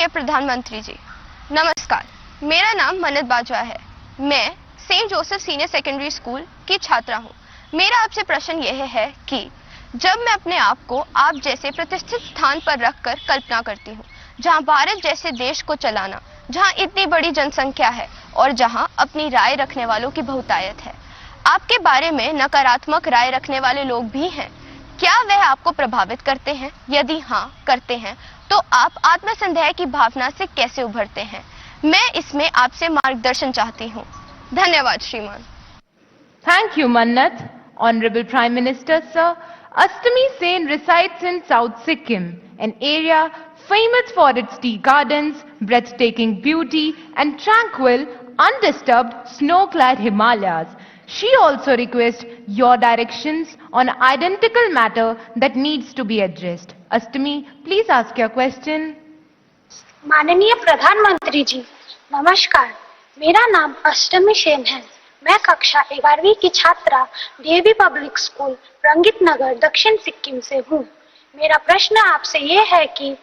प्रधानमंत्री जी, नमस्कार। मेरा नाम मन्नत बाजवा है। मैं saint Joseph senior secondary school की छात्रा हूँ। मेरा आपसे प्रश्न यह है कि जब मैं अपने आप को आप जैसे प्रतिष्ठित स्थान पर रखकर कल्पना करती हूँ, जहाँ भारत जैसे देश को चलाना, जहाँ इतनी बड़ी जनसंख्या है और जहाँ अपनी राय रखने वालों की बहुतायत है, आपके बारे में नकारात्मक राय रखने वाले लोग भी हैं। क्या वह आपको प्रभावित करते हैं? यदि हाँ करते हैं, तो आप आत्मसंदेह की भावना से कैसे उभरते हैं? मैं इसमें आपसे मार्गदर्शन चाहती हूँ। धन्यवाद श्रीमान। Thank you, Mannat. Honorable Prime Minister, sir. Astami Sen resides in South Sikkim, an area famous for its tea gardens, breathtaking beauty, and tranquil, undisturbed, snow-clad Himalayas. She also requests your directions on identical matter that needs to be addressed. Astami, please ask your question. माननीय प्रधानमंत्री जी, नमस्कार। मेरा नाम अष्टमी सेन है। मैं कक्षा 11वीं की छात्रा डीएवी पब्लिक स्कूल रंगित नगर दक्षिण सिक्किम से हूँ। मेरा प्रश्न आपसे ये है कि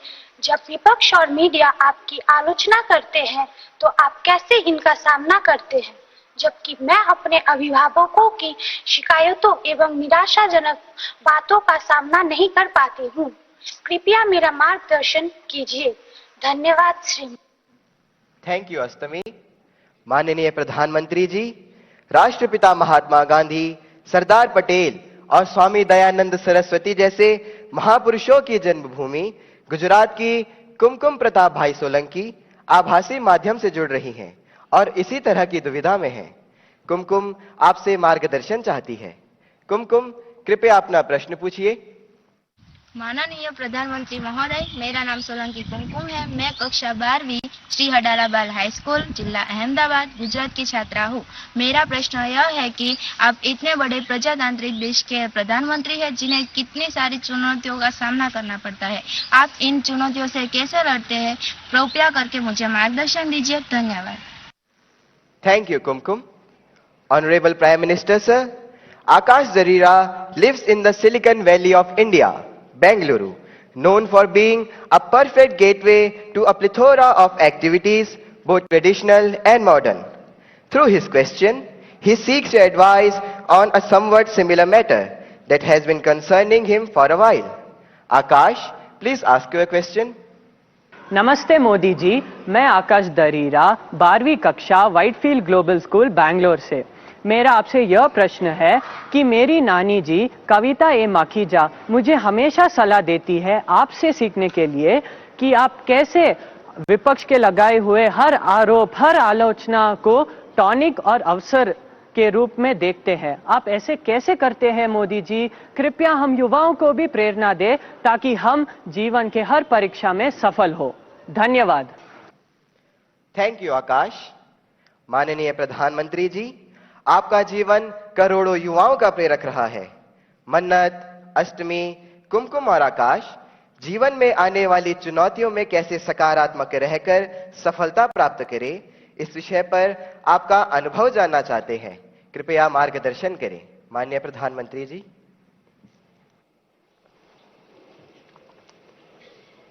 जब विपक्ष और मीडिया आपकी आलोचना करते हैं तो आप कैसे इनका सामना करते हैं, जबकि मैं अपने अभिभावकों की शिकायतों एवं निराशाजनक बातों का सामना नहीं कर पाती हूँ। कृपया मेरा मार्गदर्शन कीजिए। धन्यवाद श्री। थैंक यू अष्टमी। माननीय प्रधानमंत्री जी, राष्ट्रपिता महात्मा गांधी, सरदार पटेल और स्वामी दयानंद सरस्वती जैसे महापुरुषों की जन्मभूमि गुजरात की कुमकुम प्रताप भाई सोलंकी आभासी माध्यम से जुड़ रही हैं और इसी तरह की दुविधा में हैं। कुमकुम आपसे मार्गदर्शन चाहती है। कुमकुम, कृपया अपना प्रश्न पूछिए। माननीय प्रधानमंत्री महोदय, मेरा नाम सोलंकी कुमकुम है। मैं कक्षा 12वीं श्री हडाराबाल हाई स्कूल जिला अहमदाबाद गुजरात की छात्रा हूँ। मेरा प्रश्न यह है कि आप इतने बड़े प्रजातांत्रिक देश के प्रधानमंत्री हैं, जिन्हें कितनी सारी चुनौतियों का सामना करना पड़ता है। आप इन चुनौतियों से कैसे लड़ते हैं? कृपया करके मुझे मार्गदर्शन दीजिए। धन्यवाद। Thank you Kumkum. Honourable prime minister sir, Akash Jarira lives in the Silicon Valley of India, Bengaluru, known for being a perfect gateway to a plethora of activities, both traditional and modern. Through his question, he seeks your advice on a somewhat similar matter that has been concerning him for a while. Akash, please ask your question. नमस्ते मोदी जी, मैं आकाश दरीरा 12वीं कक्षा Whitefield global school Bangalore से। मेरा आपसे यह प्रश्न है कि मेरी नानी जी कविता ए माखीजा मुझे हमेशा सलाह देती है आपसे सीखने के लिए कि आप कैसे विपक्ष के लगाए हुए हर आरोप, हर आलोचना को टॉनिक और अवसर के रूप में देखते हैं। आप ऐसे कैसे करते हैं मोदी जी? कृपया हम युवाओं को भी प्रेरणा दें ताकि हम जीवन के हर परीक्षा में सफल हो। धन्यवाद। थैंक यू आकाश। माननीय प्रधानमंत्री जी, आपका जीवन करोड़ों युवाओं का प्रेरक रहा है। मन्नत, अष्टमी, कुमकुम और आकाश जीवन में आने वाली चुनौतियों में कैसे सकारात्मक रहकर सफलता प्राप्त करें, इस विषय पर आपका अनुभव जानना चाहते हैं। कृपया मार्गदर्शन करें। माननीय प्रधानमंत्री जी।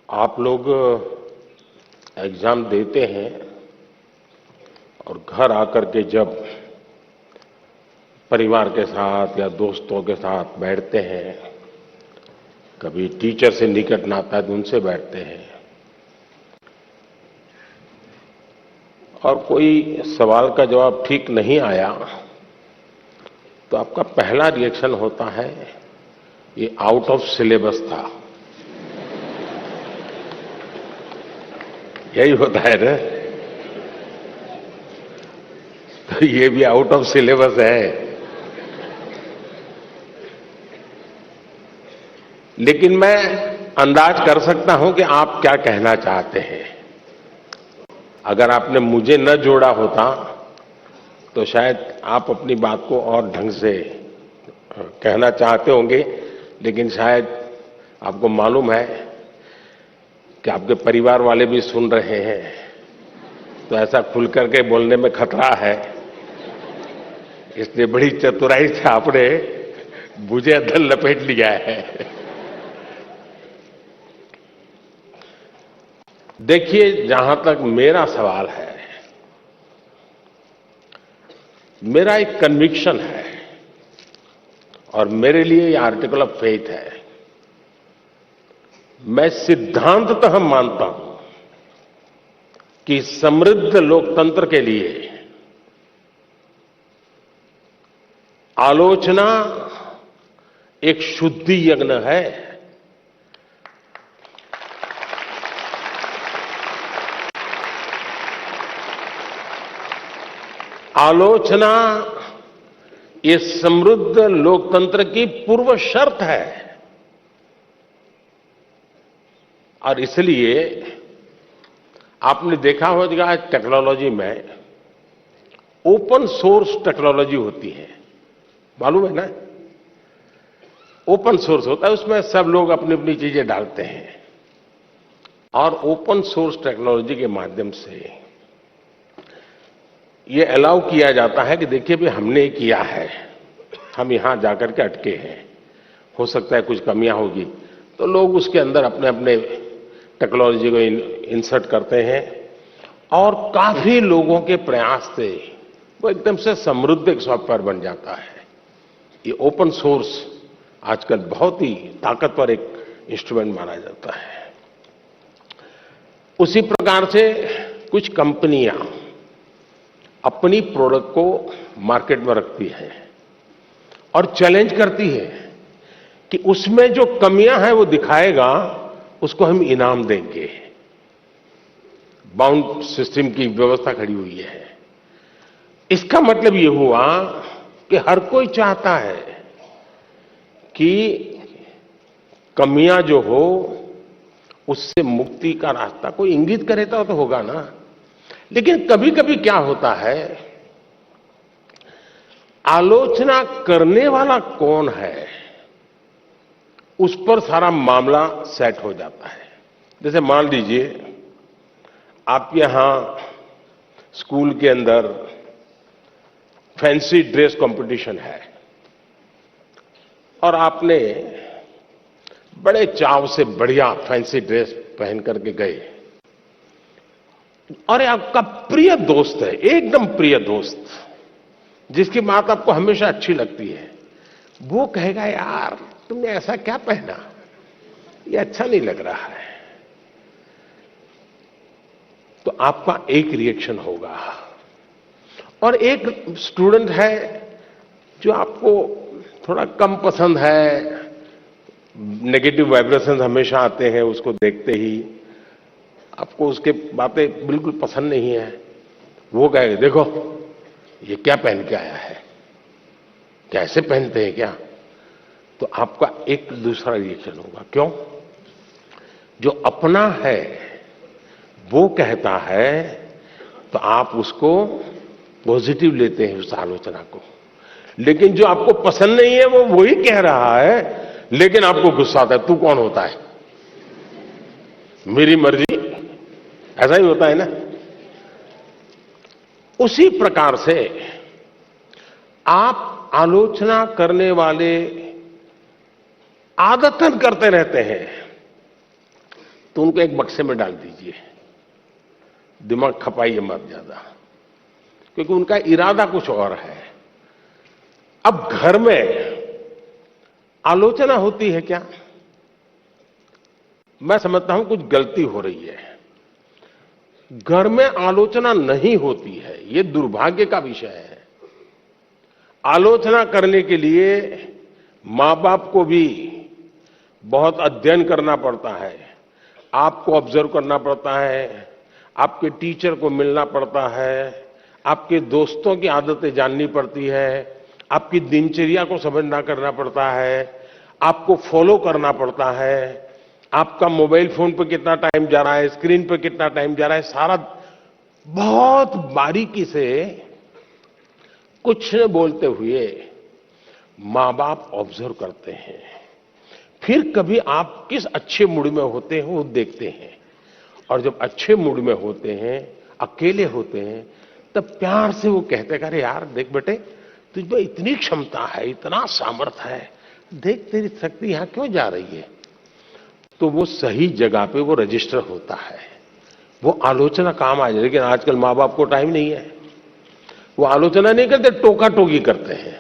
आप लोग एग्जाम देते हैं और घर आकर के जब परिवार के साथ या दोस्तों के साथ बैठते हैं, कभी टीचर से निकट नाता है उनसे बैठते हैं और कोई सवाल का जवाब ठीक नहीं आया तो आपका पहला रिएक्शन होता है ये आउट ऑफ सिलेबस था। यही होता है ना? तो ये भी आउट ऑफ सिलेबस है। लेकिन मैं अंदाज कर सकता हूं कि आप क्या कहना चाहते हैं। अगर आपने मुझे न जोड़ा होता तो शायद आप अपनी बात को और ढंग से कहना चाहते होंगे, लेकिन शायद आपको मालूम है कि आपके परिवार वाले भी सुन रहे हैं, तो ऐसा खुल करके बोलने में खतरा है। इसलिए बड़ी चतुराई से आपने मुझे अंदर लपेट लिया है। देखिए, जहां तक मेरा सवाल है, मेरा एक कन्विक्शन है और मेरे लिए ये आर्टिकल ऑफ फेथ है। मैं सिद्धांततः मानता हूं कि समृद्ध लोकतंत्र के लिए आलोचना एक शुद्धि यज्ञ है। आलोचना ये समृद्ध लोकतंत्र की पूर्व शर्त है और इसलिए आपने देखा होगा आज टेक्नोलॉजी में ओपन सोर्स टेक्नोलॉजी होती है, मालूम है ना? ओपन सोर्स होता है, उसमें सब लोग अपनी अपनी चीजें डालते हैं और ओपन सोर्स टेक्नोलॉजी के माध्यम से ये अलाउ किया जाता है कि देखिए भी हमने किया है, हम यहां जाकर के अटके हैं, हो सकता है कुछ कमियां होगी, तो लोग उसके अंदर अपने अपने टेक्नोलॉजी को इंसर्ट करते हैं और काफी लोगों के प्रयास से वो एकदम से समृद्ध एक सॉफ्टवेयर बन जाता है। ये ओपन सोर्स आजकल बहुत ही ताकतवर एक इंस्ट्रूमेंट माना जाता है। उसी प्रकार से कुछ कंपनियां अपनी प्रोडक्ट को मार्केट में रखती हैं और चैलेंज करती है कि उसमें जो कमियां हैं वो दिखाएगा, उसको हम इनाम देंगे। बाउंड सिस्टम की व्यवस्था खड़ी हुई है। इसका मतलब ये हुआ कि हर कोई चाहता है कि कमियां जो हो उससे मुक्ति का रास्ता कोई इंगित करे तो होगा ना। लेकिन कभी कभी क्या होता है, आलोचना करने वाला कौन है उस पर सारा मामला सेट हो जाता है। जैसे मान लीजिए आप यहां स्कूल के अंदर फैंसी ड्रेस कंपटीशन है और आपने बड़े चाव से बढ़िया फैंसी ड्रेस पहन करके गए और आपका प्रिय दोस्त है, एकदम प्रिय दोस्त, जिसकी बात आपको हमेशा अच्छी लगती है, वो कहेगा यार तुमने ऐसा क्या पहना, ये अच्छा नहीं लग रहा है। तो आपका एक रिएक्शन होगा। और एक स्टूडेंट है जो आपको थोड़ा कम पसंद है, नेगेटिव वाइब्रेशंस हमेशा आते हैं उसको देखते ही, आपको उसके बातें बिल्कुल पसंद नहीं है, वो कहेगा देखो ये क्या पहन के आया है, कैसे पहनते हैं क्या। तो आपका एक दूसरा रिएक्शन होगा। क्यों? जो अपना है वो कहता है तो आप उसको पॉजिटिव लेते हैं उस आलोचना को, लेकिन जो आपको पसंद नहीं है वो वही कह रहा है, लेकिन आपको गुस्सा आता है, तू कौन होता है, मेरी मर्जी। ऐसा ही होता है ना। उसी प्रकार से आप आलोचना करने वाले आदतन करते रहते हैं तो उनको एक बक्से में डाल दीजिए, दिमाग खपाइए मत ज्यादा, क्योंकि उनका इरादा कुछ और है। अब घर में आलोचना होती है क्या? मैं समझता हूं कुछ गलती हो रही है। घर में आलोचना नहीं होती है, यह दुर्भाग्य का विषय है। आलोचना करने के लिए मां बाप को भी बहुत अध्ययन करना पड़ता है, आपको ऑब्जर्व करना पड़ता है, आपके टीचर को मिलना पड़ता है, आपके दोस्तों की आदतें जाननी पड़ती है, आपकी दिनचर्या को समझना करना पड़ता है, आपको फॉलो करना पड़ता है, आपका मोबाइल फोन पर कितना टाइम जा रहा है, स्क्रीन पर कितना टाइम जा रहा है, सारा बहुत बारीकी से कुछ न बोलते हुए मां बाप ऑब्जर्व करते हैं। फिर कभी आप किस अच्छे मूड में होते हैं वो देखते हैं, और जब अच्छे मूड में होते हैं, अकेले होते हैं, तब प्यार से वो कहते हैं अरे यार देख बेटे तुझमें इतनी क्षमता है, इतना सामर्थ्य है, देख तेरी शक्ति यहां क्यों जा रही है। तो वो सही जगह पे वो रजिस्टर होता है। वो आलोचना काम आ जाए। लेकिन आजकल माँ बाप को टाइम नहीं है, वो आलोचना नहीं करते, टोका टोकी करते हैं।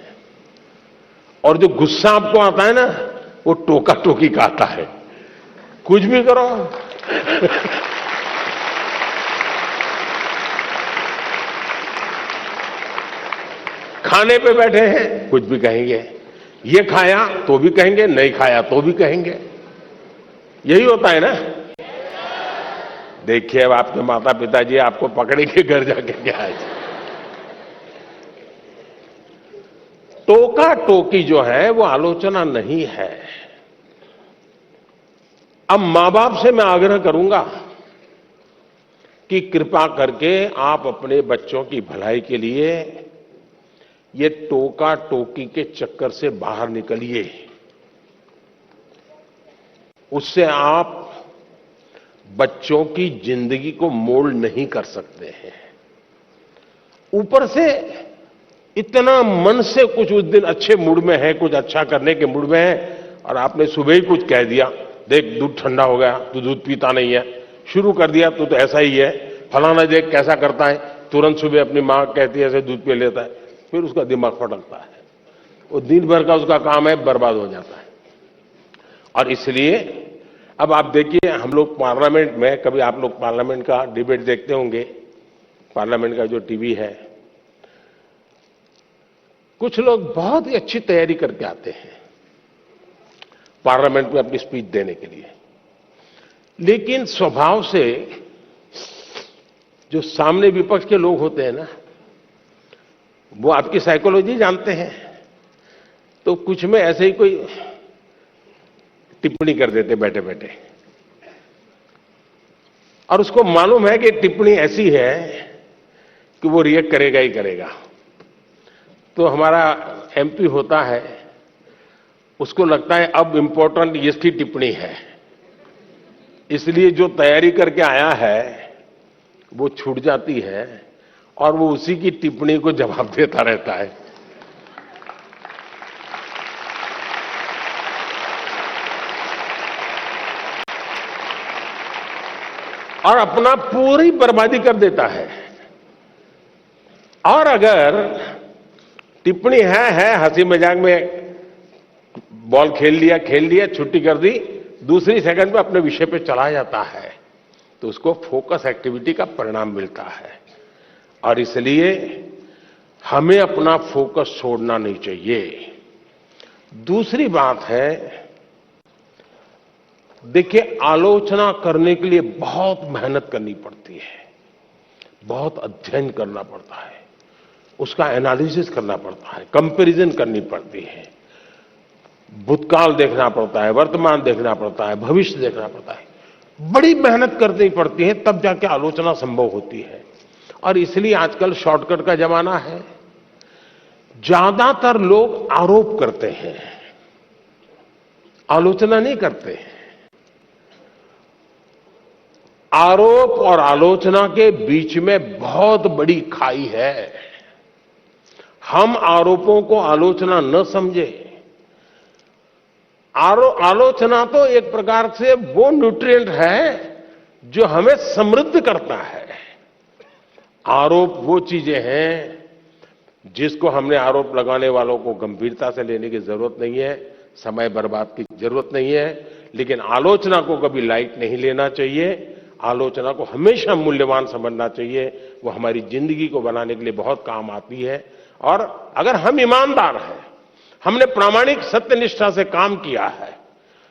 और जो गुस्सा आपको आता है ना, वो टोका टोकी का आता है। कुछ भी करो खाने पे बैठे हैं कुछ भी कहेंगे, ये खाया तो भी कहेंगे, नहीं खाया तो भी कहेंगे। यही होता है ना। देखिए अब आपके माता पिताजी आपको पकड़ेंगे घर जाके क्या है। टोका टोकी जो है वो आलोचना नहीं है। अब मां बाप से मैं आग्रह करूंगा कि कृपा करके आप अपने बच्चों की भलाई के लिए ये टोका टोकी के चक्कर से बाहर निकलिए। उससे आप बच्चों की जिंदगी को मोल्ड नहीं कर सकते हैं। ऊपर से इतना मन से कुछ उस दिन अच्छे मूड में है, कुछ अच्छा करने के मूड में है, और आपने सुबह ही कुछ कह दिया, देख दूध ठंडा हो गया, तू दूध पीता नहीं है, शुरू कर दिया तू तो ऐसा ही है, फलाना देख कैसा करता है, तुरंत सुबह अपनी मां कहती है ऐसे दूध पी लेता है, फिर उसका दिमाग फटकता है, वो दिन भर का उसका काम है, बर्बाद हो जाता है। और इसलिए अब आप देखिए, हम लोग पार्लियामेंट में, कभी आप लोग पार्लियामेंट का डिबेट देखते होंगे, पार्लियामेंट का जो टीवी है, कुछ लोग बहुत ही अच्छी तैयारी करके आते हैं पार्लियामेंट में अपनी स्पीच देने के लिए, लेकिन स्वभाव से जो सामने विपक्ष के लोग होते हैं ना, वो आपकी साइकोलॉजी जानते हैं, तो कुछ में ऐसे ही कोई टिप्पणी कर देते बैठे बैठे, और उसको मालूम है कि टिप्पणी ऐसी है कि वो रिएक्ट करेगा ही करेगा। तो हमारा एमपी होता है, उसको लगता है अब इंपॉर्टेंट इसकी टिप्पणी है, इसलिए जो तैयारी करके आया है वो छूट जाती है और वो उसी की टिप्पणी को जवाब देता रहता है। और अपना पूरी बर्बादी कर देता है। और अगर टिप्पणी है हंसी मजाक में, बॉल खेल लिया, छुट्टी कर दी, दूसरी सेकंड में अपने विषय पे चला जाता है, तो उसको फोकस एक्टिविटी का परिणाम मिलता है। और इसलिए हमें अपना फोकस छोड़ना नहीं चाहिए। दूसरी बात है, देखिए आलोचना करने के लिए बहुत मेहनत करनी पड़ती है, बहुत अध्ययन करना पड़ता है, उसका एनालिसिस करना पड़ता है, कंपैरिजन करनी पड़ती है, भूतकाल देखना पड़ता है, वर्तमान देखना पड़ता है, भविष्य देखना पड़ता है, बड़ी मेहनत करनी पड़ती है, तब जाके आलोचना संभव होती है। और इसलिए आजकल शॉर्टकट का जमाना है। ज्यादातर लोग आरोप करते हैं, आलोचना नहीं करते हैं। आरोप और आलोचना के बीच में बहुत बड़ी खाई है। हम आरोपों को आलोचना न समझे। आलोचना तो एक प्रकार से वो न्यूट्रिएंट है जो हमें समृद्ध करता है। आरोप वो चीजें हैं जिसको हमने आरोप लगाने वालों को गंभीरता से लेने की जरूरत नहीं है, समय बर्बाद की जरूरत नहीं है। लेकिन आलोचना को कभी लाइट नहीं लेना चाहिए, आलोचना को हमेशा मूल्यवान समझना चाहिए। वो हमारी जिंदगी को बनाने के लिए बहुत काम आती है। और अगर हम ईमानदार हैं, हमने प्रामाणिक सत्यनिष्ठा से काम किया है,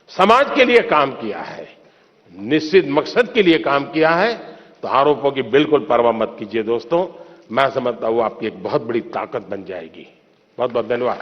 समाज के लिए काम किया है, निश्चित मकसद के लिए काम किया है, तो आरोपों की बिल्कुल परवाह मत कीजिए दोस्तों। मैं समझता हूं आपकी एक बहुत बड़ी ताकत बन जाएगी। बहुत बहुत धन्यवाद।